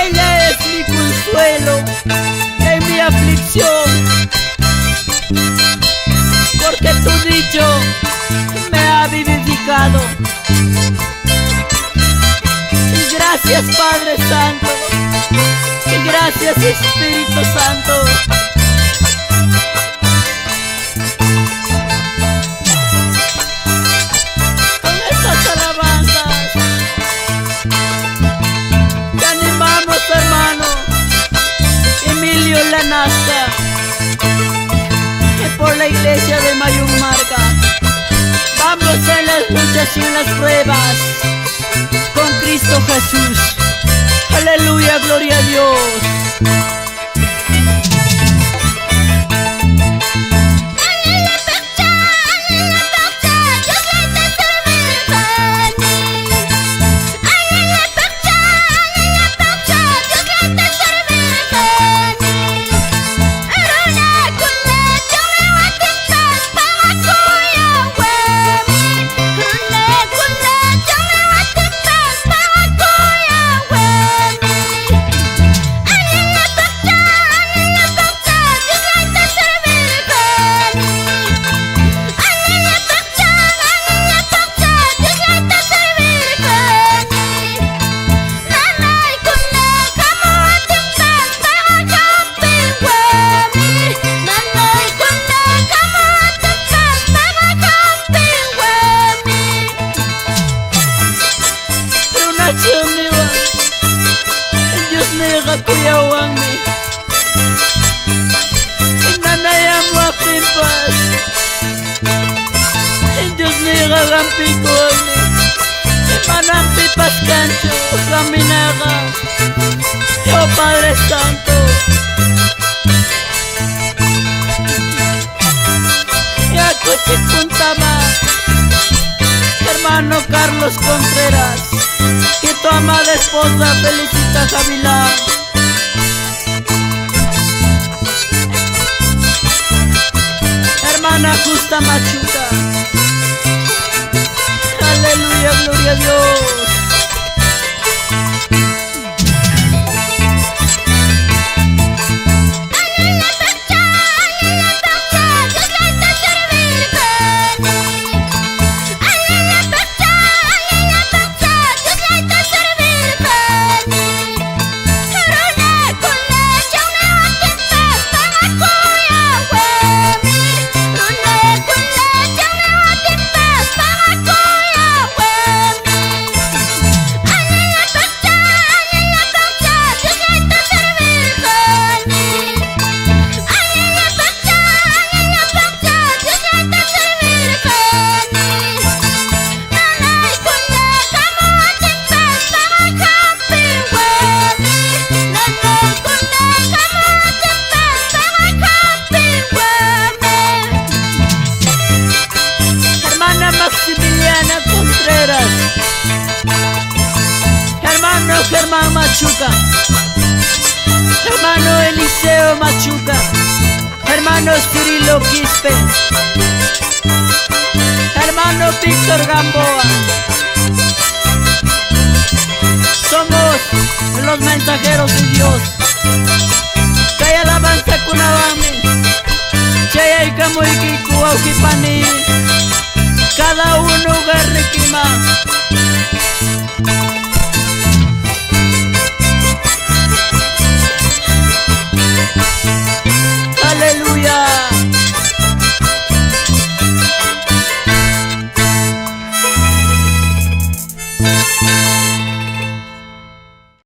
Ella es mi consuelo en mi aflicción, porque tu dicho me ha vivificado. Y gracias, Padre Santo, y gracias, Espíritu Santo. Con estas alabanzas te animamos, hermano Emilio Lanasta, y por la iglesia de Mayunmarca. Vamos en las luchas y en las pruebas con Cristo Jesús. Aleluya, gloria a Dios. Kuyawangi Nanayam wakimpas Diyos niya gampikuani Manampipas kancho Kaminaga Yo Padre Santo Yakuchikuntama Hermano Carlos Contreras, que tu amada esposa felicita a Javilán. Hermana Justa Machuca, aleluya, gloria a Dios. Hermano Germán Machuca, hermano Eliseo Machuca, hermano Cirilo Quispe, hermano Víctor Gamboa. Somos los mensajeros de Dios. Que alabanza kunawami, chaya y kamuiki kuaukipani, cada uno garriquima. Aleluya.